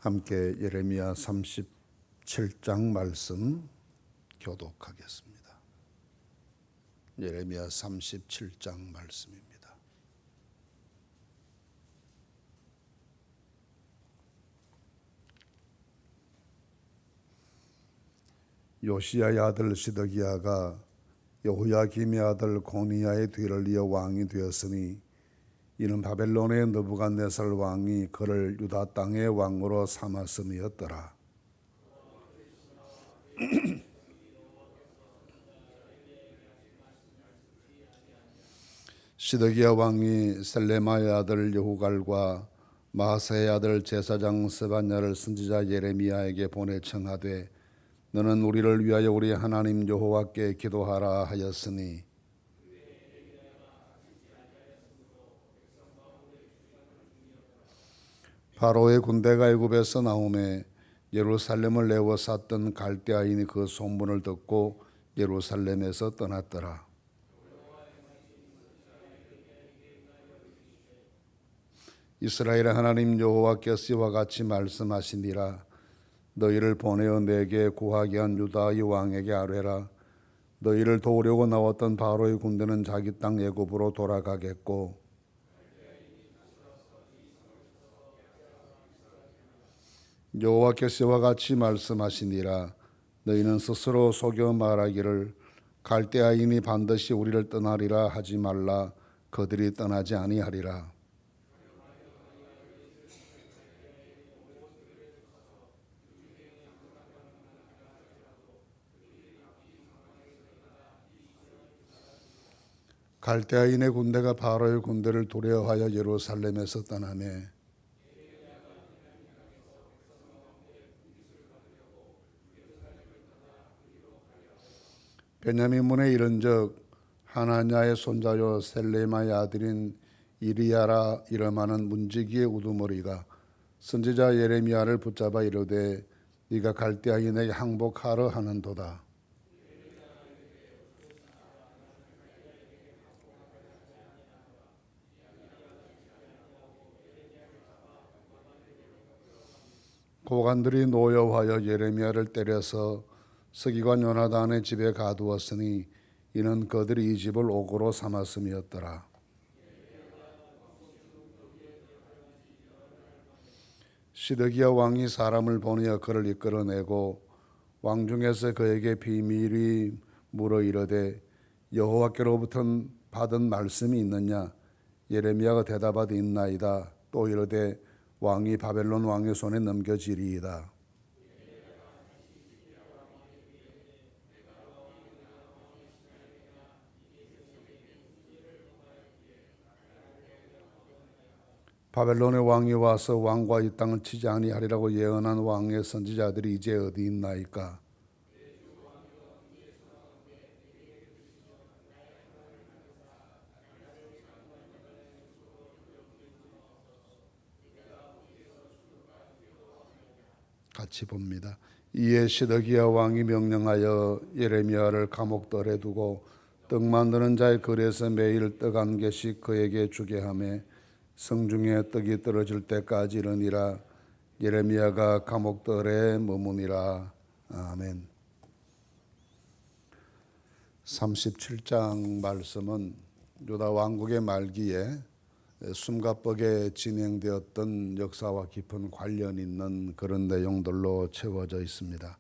함께 예레미야 37장 말씀 교독하겠습니다. 예레미야 37장 말씀입니다. 요시야의 아들 시드기야가 여호야김의 아들 고니야의 뒤를 이어 왕이 되었으니 이는 바벨론의 느부갓네살 왕이 그를 유다 땅의 왕으로 삼았음이었더라. 시드기야 왕이 셀레마의 아들 여후갈과 마하세의 아들 제사장 스바냐를 선지자 예레미야에게 보내 청하되 너는 우리를 위하여 우리 하나님 여호와께 기도하라 하였으니 바로의 군대가 애굽에서 나오매 예루살렘을 내워 쌌던 갈대아인이 그 소문을 듣고 예루살렘에서 떠났더라. 이스라엘의 하나님 여호와께서 이와 같이 말씀하시니라. 너희를 보내어 내게 구하게 한 유다의 왕에게 아뢰라. 너희를 도우려고 나왔던 바로의 군대는 자기 땅 애굽으로 돌아가겠고 여호와께서 이와 같이 말씀하시니라. 너희는 스스로 속여 말하기를 갈대아인이 반드시 우리를 떠나리라 하지 말라. 그들이 떠나지 아니하리라. 갈대아인의 군대가 바로의 군대를 두려워하여 예루살렘에서 떠나매 베냐민 문에 이른즉 하나냐의 손자요 셀레마의 아들인 이리야라 이름하는 문지기의 우두머리가 선지자 예레미야를 붙잡아 이르되 네가 갈대아인에게 항복하러 하는도다. 고관들이 노여워하여 예레미야를 때려서 서기관 요나단의 집에 가두었으니 이는 그들이 이 집을 옥으로 삼았음이었더라. 시드기야 왕이 사람을 보내어 그를 이끌어내고 왕중에서 그에게 비밀이 물어 이르되 여호와께로부터 받은 말씀이 있느냐? 예레미야가 대답하되 있나이다. 또 이르되 왕이 바벨론 왕의 손에 넘겨지리이다. 바벨론의 왕이 와서 왕과 이 땅을 치지 아니하리라고 예언한 왕의 선지자들이 이제 어디 있나이까? 같이 봅니다. 이에 시드기야 왕이 명령하여 예레미야를 감옥들에 두고 떡 만드는 자의 거리에서 매일 떡 한 개씩 그에게 주게 하며 성중에 떡이 떨어질 때까지 이르니라. 예레미야가 감옥들에 머무니라. 아멘. 37장 말씀은 유다 왕국의 말기에 숨가쁘게 진행되었던 역사와 깊은 관련 있는 그런 내용들로 채워져 있습니다.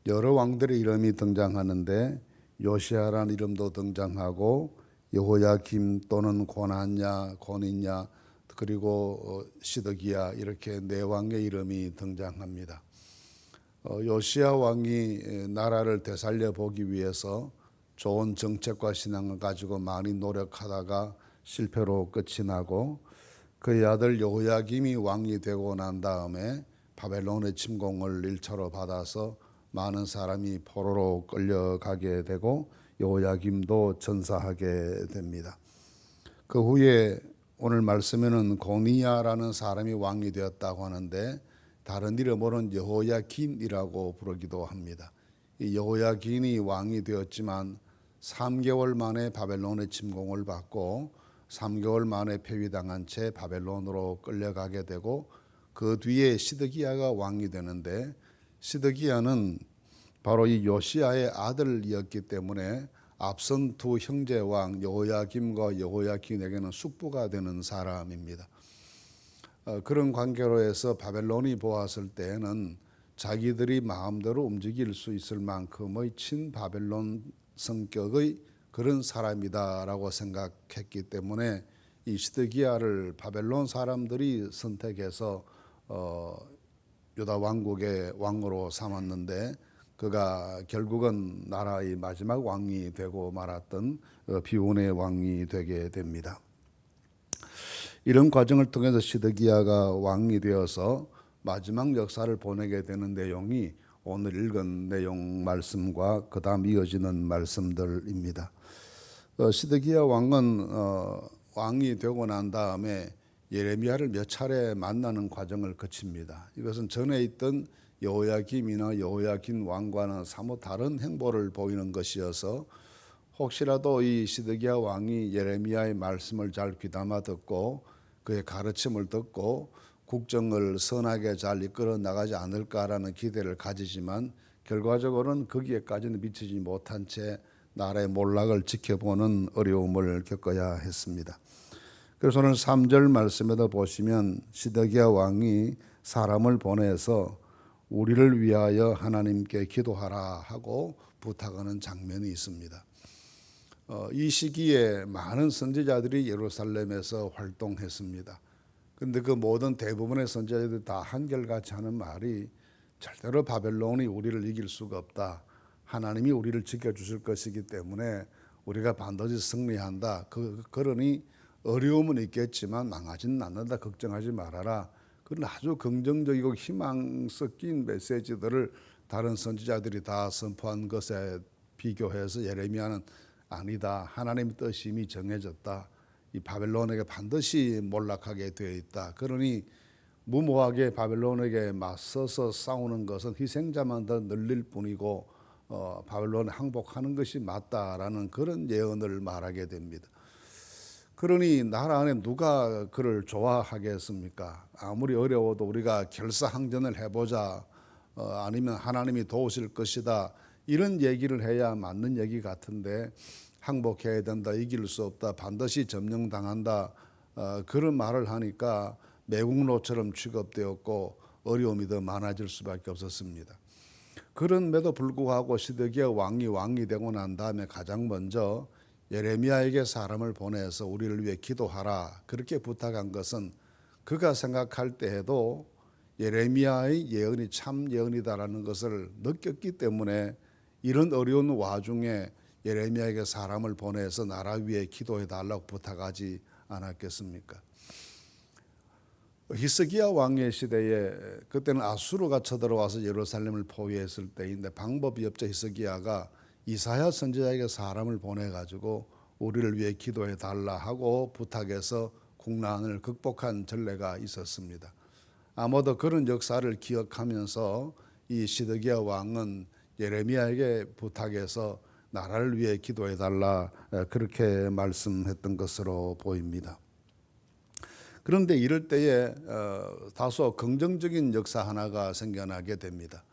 여러 왕들의 이름이 등장하는데 요시야라는 이름도 등장하고 여호야김 또는 고나냐, 고니냐 그리고 시드기야 이렇게 네 왕의 이름이 등장합니다. 요시야 왕이 나라를 되살려 보기 위해서 좋은 정책과 신앙을 가지고 많이 노력하다가 실패로 끝이 나고 그의 아들 여호야김이 왕이 되고 난 다음에 바벨론의 침공을 1차로 받아서 많은 사람이 포로로 끌려가게 되고 여호야김도 전사하게 됩니다. 그 후에 오늘 말씀에는 고니야라는 사람이 왕이 되었다고 하는데 다른 이름으로는 여호야긴이라고 부르기도 합니다. 이 여호야긴이 왕이 되었지만 3개월 만에 바벨론의 침공을 받고 3개월 만에 폐위당한 채 바벨론으로 끌려가게 되고 그 뒤에 시드기야가 왕이 되는데, 시드기야는 바로 이 요시야의 아들이었기 때문에 앞선 두 형제 왕 여호야김과 여호야긴에게는 숙부가 되는 사람입니다. 그런 관계로 해서 바벨론이 보았을 때에는 자기들이 마음대로 움직일 수 있을 만큼의 친바벨론 성격의 그런 사람이다라고 생각했기 때문에 이 시드기야를 바벨론 사람들이 선택해서 유다 왕국의 왕으로 삼았는데, 그가 결국은 나라의 마지막 왕이 되고 말았던 비운의 왕이 되게 됩니다. 이런 과정을 통해서 시드기야가 왕이 되어서 마지막 역사를 보내게 되는 내용이 오늘 읽은 내용 말씀과 그 다음 이어지는 말씀들입니다. 시드기야 왕은 왕이 되고 난 다음에 예레미야를 몇 차례 만나는 과정을 거칩니다. 이것은 전에 있던 여호야김이나 여호야긴 왕과는 사뭇 다른 행보를 보이는 것이어서 혹시라도 이 시드기야 왕이 예레미야의 말씀을 잘 귀담아 듣고 그의 가르침을 듣고 국정을 선하게 잘 이끌어 나가지 않을까라는 기대를 가지지만, 결과적으로는 거기에까지는 미치지 못한 채 나라의 몰락을 지켜보는 어려움을 겪어야 했습니다. 그래서 오늘 3절 말씀에도 보시면 시드기야 왕이 사람을 보내서 우리를 위하여 하나님께 기도하라 하고 부탁하는 장면이 있습니다. 이 시기에 많은 선지자들이 예루살렘에서 활동했습니다. 그런데 그 모든 대부분의 선지자들이 다 한결같이 하는 말이 절대로 바벨론이 우리를 이길 수가 없다. 하나님이 우리를 지켜주실 것이기 때문에 우리가 반드시 승리한다. 그러니 어려움은 있겠지만 망하지는 않는다. 걱정하지 말아라. 그런 아주 긍정적이고 희망 섞인 메시지들을 다른 선지자들이 다 선포한 것에 비교해서 예레미야는 아니다. 하나님의 뜻이 이미 정해졌다. 이 바벨론에게 반드시 몰락하게 되어 있다. 그러니 무모하게 바벨론에게 맞서서 싸우는 것은 희생자만 더 늘릴 뿐이고 바벨론에 항복하는 것이 맞다라는 그런 예언을 말하게 됩니다. 그러니 나라 안에 누가 그를 좋아하겠습니까? 아무리 어려워도 우리가 결사항전을 해보자, 아니면 하나님이 도우실 것이다, 이런 얘기를 해야 맞는 얘기 같은데, 항복해야 된다, 이길 수 없다, 반드시 점령당한다, 그런 말을 하니까 매국노처럼 취급되었고 어려움이 더 많아질 수밖에 없었습니다. 그런데도 불구하고 시드기야 왕이 되고 난 다음에 가장 먼저 예레미야에게 사람을 보내서 우리를 위해 기도하라 그렇게 부탁한 것은 그가 생각할 때에도 예레미야의 예언이 참 예언이다라는 것을 느꼈기 때문에 이런 어려운 와중에 예레미야에게 사람을 보내서 나라 위에 기도해 달라고 부탁하지 않았겠습니까? 히스기야 왕의 시대에 그때는 아수르가 쳐들어와서 예루살렘을 포위했을 때인데 방법이 없자 히스기야가 이사야 선지자에게 사람을 보내가지고 우리를 위해 기도해 달라 하고 부탁해서 국난을 극복한 전례가 있었습니다. 아마도 그런 역사를 기억하면서 이 시드기야 왕은 예레미야에게 부탁해서 나라를 위해 기도해 달라 그렇게 말씀했던 것으로 보입니다. 그런데 이럴 때에 다소 긍정적인 역사 하나가 생겨나게 됩니다.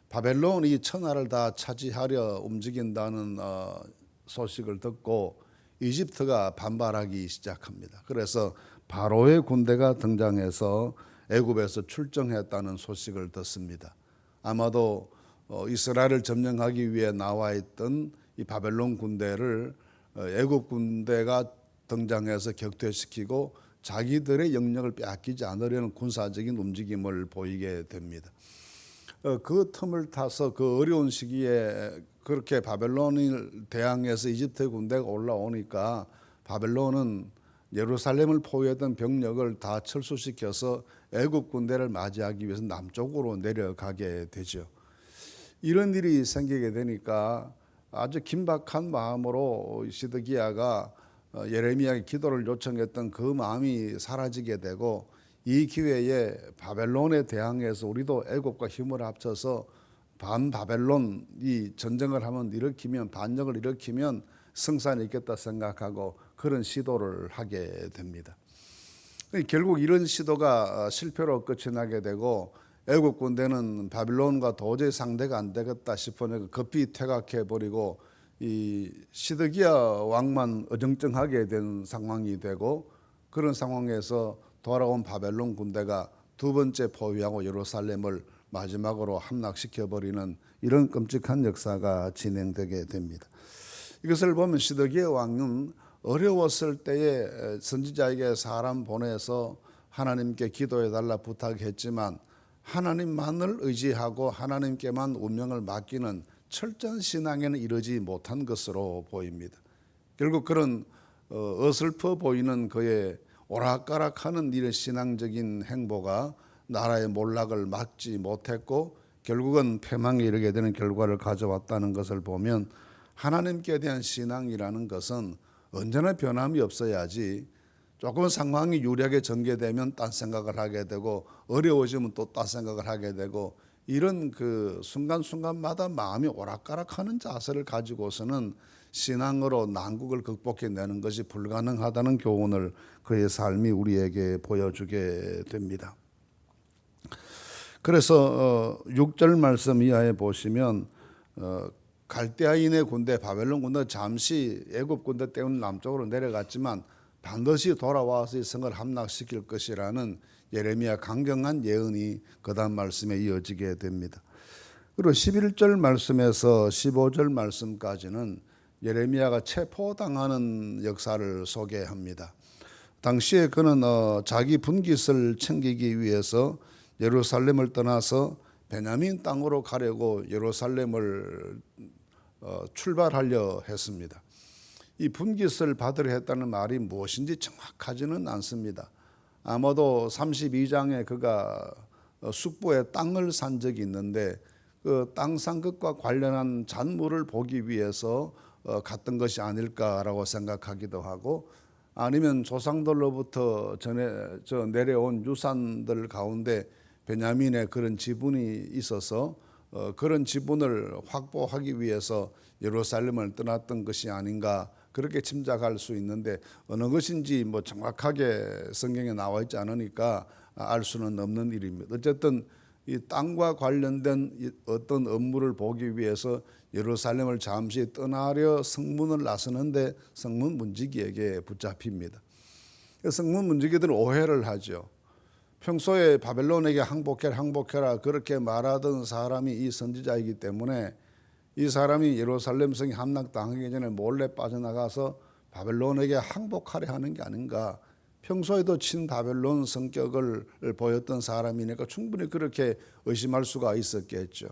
바벨론이 천하를 다 차지하려 움직인다는 소식을 듣고 이집트가 반발하기 시작합니다. 그래서 바로의 군대가 등장해서 애굽에서 출정했다는 소식을 듣습니다. 아마도 이스라엘을 점령하기 위해 나와 있던 이 바벨론 군대를 애굽 군대가 등장해서 격퇴시키고 자기들의 영역을 빼앗기지 않으려는 군사적인 움직임을 보이게 됩니다. 그 틈을 타서 그 어려운 시기에 그렇게 바벨론을 대항해서 이집트 군대가 올라오니까 바벨론은 예루살렘을 포위했던 병력을 다 철수시켜서 애굽 군대를 맞이하기 위해서 남쪽으로 내려가게 되죠. 이런 일이 생기게 되니까 아주 긴박한 마음으로 시드기야가 예레미야에게 기도를 요청했던 그 마음이 사라지게 되고, 이 기회에 바벨론에 대항해서 우리도 애굽과 힘을 합쳐서 반바벨론 이 전쟁을 하면 반역을 일으키면 승산이 있겠다 생각하고 그런 시도를 하게 됩니다. 결국 이런 시도가 실패로 끝이 나게 되고 애국 군대는 바빌론과 도저히 상대가 안 되겠다 싶으니까 급히 퇴각해 버리고 이 시드기야 왕만 어정쩡하게 된 상황이 되고, 그런 상황에서 돌아온 바벨론 군대가 두 번째 포위하고 예루살렘을 마지막으로 함락시켜 버리는 이런 끔찍한 역사가 진행되게 됩니다. 이것을 보면 시드기야 왕은 어려웠을 때에 선지자에게 사람 보내서 하나님께 기도해 달라 부탁했지만 하나님만을 의지하고 하나님께만 운명을 맡기는 철저한 신앙에는 이르지 못한 것으로 보입니다. 결국 그런 어설퍼 보이는 그의 오락가락하는 이런 신앙적인 행보가 나라의 몰락을 막지 못했고 결국은 패망에 이르게 되는 결과를 가져왔다는 것을 보면, 하나님께 대한 신앙이라는 것은 언제나 변함이 없어야지 조금 상황이 유리하게 전개되면 딴 생각을 하게 되고 어려워지면 또 딴 생각을 하게 되고, 이런 그 순간순간마다 마음이 오락가락하는 자세를 가지고서는 신앙으로 난국을 극복해내는 것이 불가능하다는 교훈을 그의 삶이 우리에게 보여주게 됩니다. 그래서 6절 말씀 이하에 보시면 갈대아인의 군대, 바벨론 군대 잠시 애굽 군대 때문에 남쪽으로 내려갔지만 반드시 돌아와서 이 성을 함락시킬 것이라는 예레미야 강경한 예언이 그 다음 말씀에 이어지게 됩니다. 그리고 11절 말씀에서 15절 말씀까지는 예레미야가 체포당하는 역사를 소개합니다. 당시에 그는 자기 분깃을 챙기기 위해서 예루살렘을 떠나서 베냐민 땅으로 가려고 예루살렘을 출발하려 했습니다. 이 분깃을 받으려 했다는 말이 무엇인지 정확하지는 않습니다. 아마도 32장에 그가 숙부에 땅을 산 적이 있는데 그 땅 산 것과 관련한 잔물을 보기 위해서 갔던 것이 아닐까라고 생각하기도 하고, 아니면 조상들로부터 내려온 유산들 가운데 베냐민의 그런 지분이 있어서 그런 지분을 확보하기 위해서 예루살렘을 떠났던 것이 아닌가, 그렇게 짐작할 수 있는데 어느 것인지 정확하게 성경에 나와 있지 않으니까 알 수는 없는 일입니다. 어쨌든 이 땅과 관련된 어떤 업무를 보기 위해서 예루살렘을 잠시 떠나려 성문을 나서는데 성문 문지기에게 붙잡힙니다. 성문 문지기들은 오해를 하죠. 평소에 바벨론에게 항복해라 그렇게 말하던 사람이 이 선지자이기 때문에 이 사람이 예루살렘 성이 함락당하기 전에 몰래 빠져나가서 바벨론에게 항복하려 하는 게 아닌가, 평소에도 친바벨론 성격을 보였던 사람이니까 충분히 그렇게 의심할 수가 있었겠죠.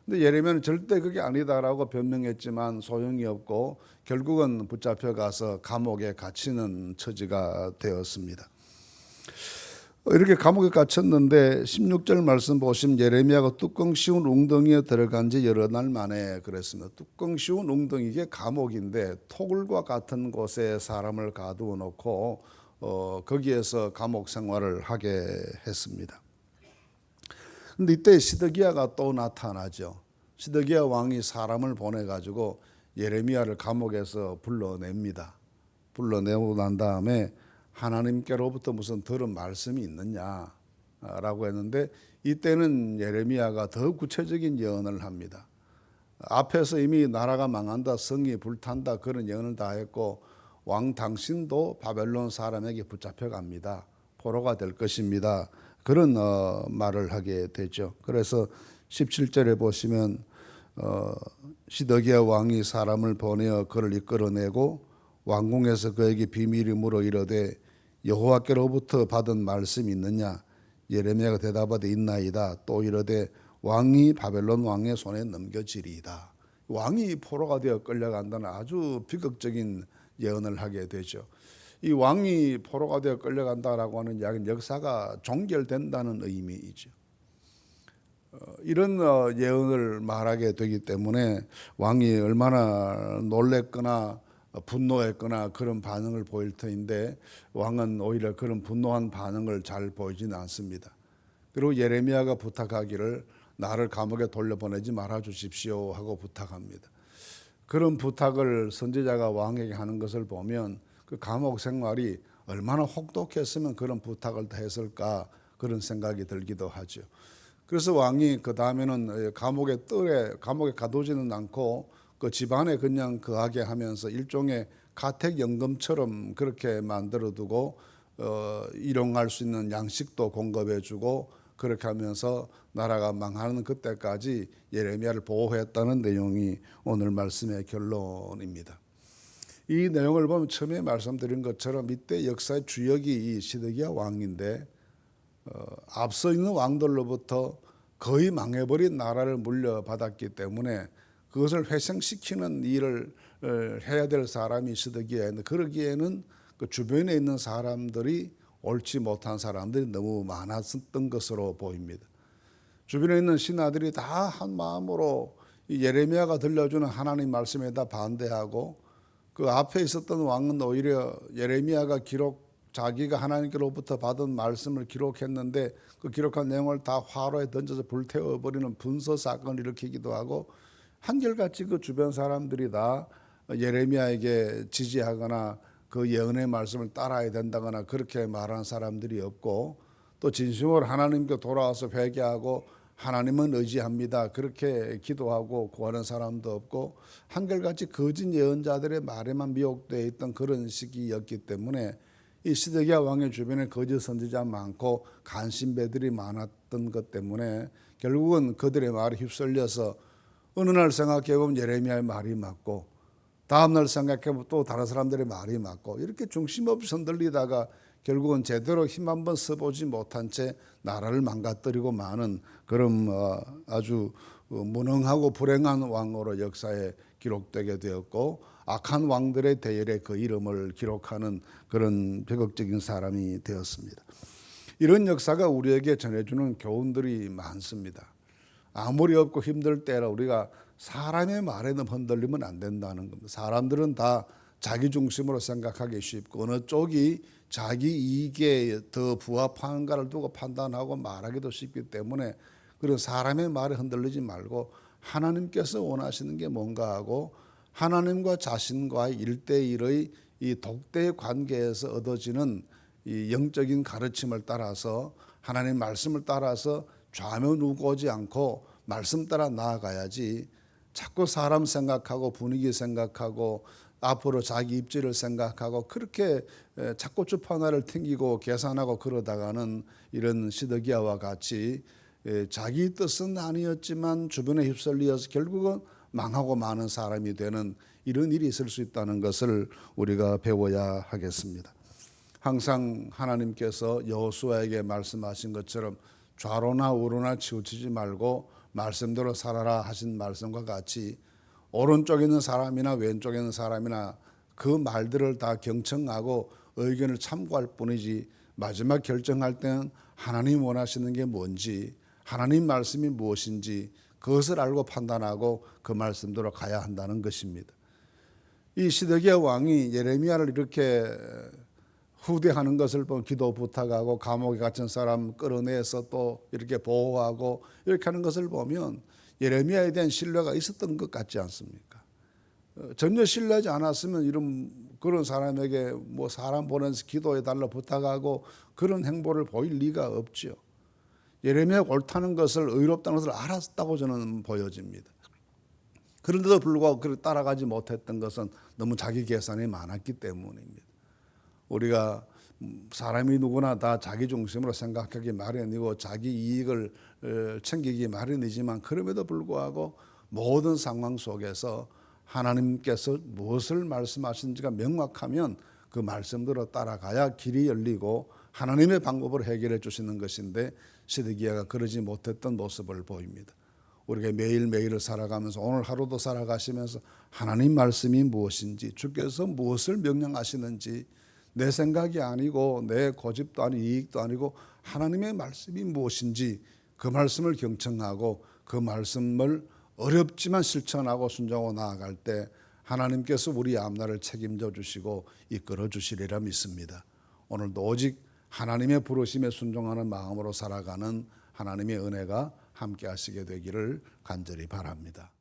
근데 예레미야는 절대 그게 아니다라고 변명했지만 소용이 없고 결국은 붙잡혀가서 감옥에 갇히는 처지가 되었습니다. 이렇게 감옥에 갇혔는데 16절 말씀 보시면 예레미야가 뚜껑 씌운 웅덩이에 들어간 지 여러 날 만에 그랬습니다. 뚜껑 씌운 웅덩이, 이게 감옥인데 토굴과 같은 곳에 사람을 가두어 놓고 거기에서 감옥 생활을 하게 했습니다. 그런데 이때 시드기야가 또 나타나죠. 시드기야 왕이 사람을 보내가지고 예레미야를 감옥에서 불러냅니다. 불러내고 난 다음에 하나님께로부터 무슨 들은 말씀이 있느냐라고 했는데, 이때는 예레미야가 더 구체적인 예언을 합니다. 앞에서 이미 나라가 망한다, 성이 불탄다, 그런 예언을 다 했고 왕 당신도 바벨론 사람에게 붙잡혀갑니다. 포로가 될 것입니다. 그런 말을 하게 되죠. 그래서 17절에 보시면 시드기야 왕이 사람을 보내어 그를 이끌어내고 왕궁에서 그에게 비밀이 물어 이르되 여호와께로부터 받은 말씀이 있느냐? 예레미야가 대답하되 있나이다. 또 이르되 왕이 바벨론 왕의 손에 넘겨지리이다. 왕이 포로가 되어 끌려간다는 아주 비극적인 예언을 하게 되죠. 이 왕이 포로가 되어 끌려간다라고 하는 이야기는 역사가 종결된다는 의미이죠. 이런 예언을 말하게 되기 때문에 왕이 얼마나 놀랬거나 분노했거나 그런 반응을 보일 터인데 왕은 오히려 그런 분노한 반응을 잘 보이지는 않습니다. 그리고 예레미야가 부탁하기를 나를 감옥에 돌려보내지 말아 주십시오 하고 부탁합니다. 그런 부탁을 선지자가 왕에게 하는 것을 보면 그 감옥 생활이 얼마나 혹독했으면 그런 부탁을 다 했을까 그런 생각이 들기도 하죠. 그래서 왕이 그 다음에는 감옥에 가두지는 않고 그 집안에 그냥 거하게 하면서 일종의 가택연금처럼 그렇게 만들어두고 일용할 수 있는 양식도 공급해주고 그렇게 하면서 나라가 망하는 그때까지 예레미야를 보호했다는 내용이 오늘 말씀의 결론입니다. 이 내용을 보면 처음에 말씀드린 것처럼 이때 역사의 주역이 이 시드기야 왕인데 앞서 있는 왕들로부터 거의 망해버린 나라를 물려받았기 때문에 그것을 회생시키는 일을 해야 될 사람이 시드기야인데 그러기에는 그 주변에 있는 사람들이 옳지 못한 사람들이 너무 많았던 것으로 보입니다. 주변에 있는 신하들이 다 한 마음으로 예레미야가 들려주는 하나님 말씀에 다 반대하고 그 앞에 있었던 왕은 오히려 예레미야가 자기가 하나님께로부터 받은 말씀을 기록했는데 그 기록한 내용을 다 화로에 던져서 불태워버리는 분서 사건을 일으키기도 하고 한결같이 그 주변 사람들이 다 예레미야에게 지지하거나 그 예언의 말씀을 따라야 된다거나 그렇게 말하는 사람들이 없고 또 진심으로 하나님께 돌아와서 회개하고 하나님은 의지합니다 그렇게 기도하고 구하는 사람도 없고 한결같이 거짓 예언자들의 말에만 미혹되어 있던 그런 시기였기 때문에 이 시드기야 왕의 주변에 거짓 선지자 많고 간신배들이 많았던 것 때문에 결국은 그들의 말에 휩쓸려서 어느 날 생각해보면 예레미야의 말이 맞고 다음날 생각해보면 또 다른 사람들의 말이 맞고 이렇게 중심 없이 흔들리다가 결국은 제대로 힘 한번 써보지 못한 채 나라를 망가뜨리고 마는 그런 아주 무능하고 불행한 왕으로 역사에 기록되게 되었고 악한 왕들의 대열에 그 이름을 기록하는 그런 비극적인 사람이 되었습니다. 이런 역사가 우리에게 전해주는 교훈들이 많습니다. 아무리 없고 힘들 때라 우리가 사람의 말에 너무 흔들리면 안 된다는 겁니다. 사람들은 다 자기 중심으로 생각하기 쉽고 어느 쪽이 자기 이익에 더 부합하는가를 두고 판단하고 말하기도 쉽기 때문에 그런 사람의 말에 흔들리지 말고 하나님께서 원하시는 게 뭔가 하고 하나님과 자신과의 1대1의 이 독대의 관계에서 얻어지는 이 영적인 가르침을 따라서 하나님의 말씀을 따라서 좌면우고지 않고 말씀 따라 나아가야지 자꾸 사람 생각하고 분위기 생각하고 앞으로 자기 입지를 생각하고 그렇게 자꾸 주판화를 튕기고 계산하고 그러다가는 이런 시드기야와 같이 자기 뜻은 아니었지만 주변에 휩쓸려서 결국은 망하고 마는 사람이 되는 이런 일이 있을 수 있다는 것을 우리가 배워야 하겠습니다. 항상 하나님께서 여호수아에게 말씀하신 것처럼 좌로나 우로나 치우치지 말고 말씀대로 살아라 하신 말씀과 같이 오른쪽에 있는 사람이나 왼쪽에 있는 사람이나 그 말들을 다 경청하고 의견을 참고할 뿐이지 마지막 결정할 때는 하나님 원하시는 게 뭔지 하나님 말씀이 무엇인지 그것을 알고 판단하고 그 말씀대로 가야 한다는 것입니다. 이 시드기야 왕이 예레미야를 이렇게 후대하는 것을 보면 기도 부탁하고 감옥에 갇힌 사람 끌어내서 또 이렇게 보호하고 이렇게 하는 것을 보면 예레미야에 대한 신뢰가 있었던 것 같지 않습니까? 전혀 신뢰하지 않았으면 이런 그런 사람에게 뭐 사람 보내서 기도해달라 부탁하고 그런 행보를 보일 리가 없죠. 예레미야가 옳다는 것을 의롭다는 것을 알았다고 저는 보여집니다. 그런데도 불구하고 그를 따라가지 못했던 것은 너무 자기 계산이 많았기 때문입니다. 우리가 사람이 누구나 다 자기 중심으로 생각하기 마련이고 자기 이익을 챙기기 마련이지만 그럼에도 불구하고 모든 상황 속에서 하나님께서 무엇을 말씀하시는지가 명확하면 그 말씀대로 따라가야 길이 열리고 하나님의 방법으로 해결해 주시는 것인데 시드기야가 그러지 못했던 모습을 보입니다. 우리가 매일매일을 살아가면서 오늘 하루도 살아가시면서 하나님 말씀이 무엇인지 주께서 무엇을 명령하시는지 내 생각이 아니고 내 고집도 아니고 이익도 아니고 하나님의 말씀이 무엇인지 그 말씀을 경청하고 그 말씀을 어렵지만 실천하고 순종하고 나아갈 때 하나님께서 우리 앞날을 책임져 주시고 이끌어 주시리라 믿습니다. 오늘도 오직 하나님의 부르심에 순종하는 마음으로 살아가는 하나님의 은혜가 함께 하시게 되기를 간절히 바랍니다.